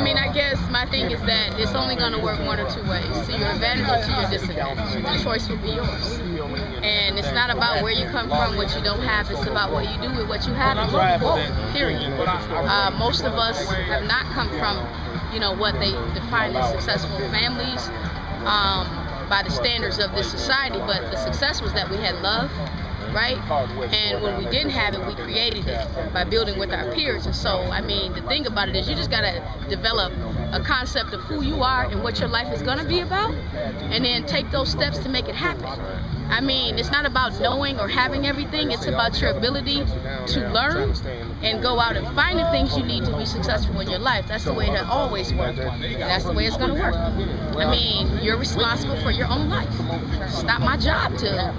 I mean, I guess my thing is that it's only going to work one or two ways, to your advantage or to your disadvantage. The choice will be yours. And it's not about where you come from, what you don't have. It's about what you do with what you have and move forward, period. Most of us have not come from, what they define as successful families by the standards of this society, but the success was that we had love, right? And when we didn't have it, we created it by building with our peers. And so, I mean, the thing about it is you just got to develop a concept of who you are and what your life is going to be about, and then take those steps to make it happen. I mean, it's not about knowing or having everything. It's about your ability to learn and go out and find the things you need to be successful in your life. That's the way it always worked. That's the way it's going to work. I mean, you're responsible for your own life. It's not my job to,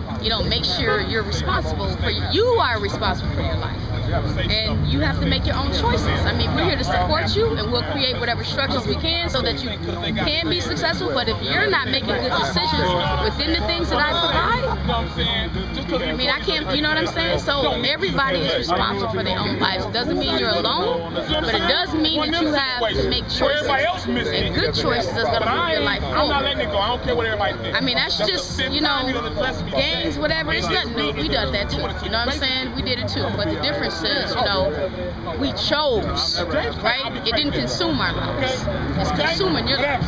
make sure you're responsible for you are responsible for your life. And you have to make your own choices. I mean, we're here to support you, and we'll create whatever structures we can so that you can be successful. But if you're not making good decisions within the things that I provide, I mean, I can't, you know what I'm saying? So everybody is responsible for their own lives. It doesn't mean you're alone, but it does mean that you have to make choices, and good choices that's going to move your life forward. I mean, that's just, gangs, whatever, it's nothing new. We done that too, you know what I'm saying? We did it too, but the difference is, we chose, right? It didn't consume our lives. It's consuming your life.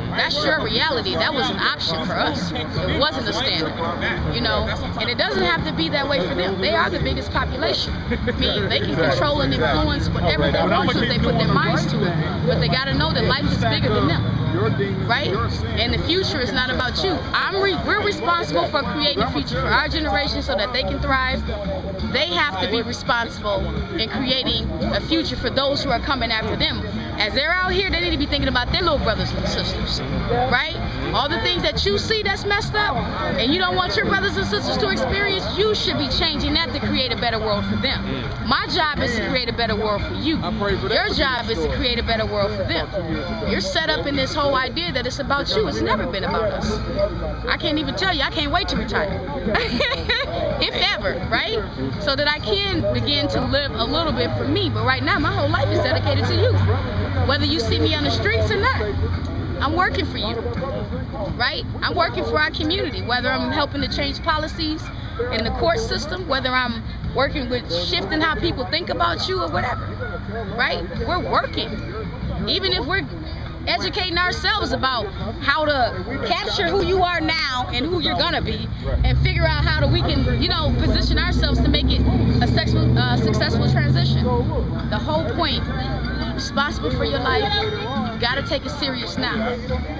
That's your reality. That was an option for us. It wasn't a standard, and it doesn't have to be that way for them. They are the biggest population. I mean, they can control and influence whatever they want to if they put their minds to it. But they got to know that life is bigger than them, right? And the future is not about you. We're responsible for creating a future for our generation so that they can thrive. They have to be responsible in creating a future for those who are coming after them. As they're out here, they need to be thinking about their little brothers and sisters, right? All the things that you see that's messed up and you don't want your brothers and sisters to experience, you should be changing that to create a better world for them. My job is to create a better world for you. Your job is to create a better world for them. You're set up in this whole idea that it's about you. It's never been about us. I can't even tell you, I can't wait to retire. If ever, right? So that I can begin to live a little bit for me. But right now, my whole life is dedicated to you. Whether you see me on the streets or not, I'm working for you, right? I'm working for our community, whether I'm helping to change policies in the court system, whether I'm working with shifting how people think about you or whatever, right? We're working. Even if we're educating ourselves about how to capture who you are now and who you're gonna be, and figure out how we can, position ourselves to make it a successful transition. The whole point, responsible for your life, you've got to take it serious now.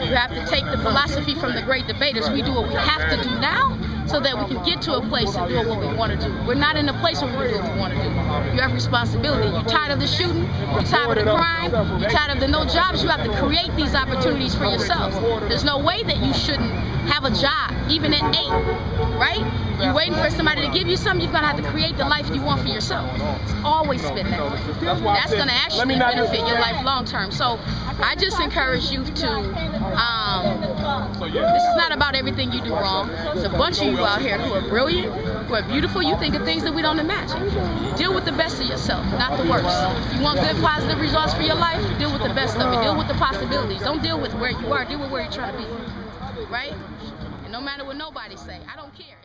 You have to take the philosophy from the great debaters. We do what we have to do now so that we can get to a place and do what we want to do. We're not in a place where we do what we want to do. You have responsibility. You're tired of the shooting, you're tired of the crime, you're tired of the no jobs. You have to create these opportunities for yourselves. There's no way that you shouldn't have a job, even at 8, right? You're waiting for somebody to give you something, you're going to have to create the life you want for yourself. It's always been that way. That's going to actually benefit your life long term. So I just encourage you to, this is not about everything you do wrong. There's a bunch of you out here who are brilliant, who are beautiful. You think of things that we don't imagine. Deal with the best of yourself, not the worst. You want good, positive results for your life? Deal with the best of it. Deal with the possibilities. Don't deal with where you are. Deal with where you're trying to be, right? And no matter what nobody say, I don't care.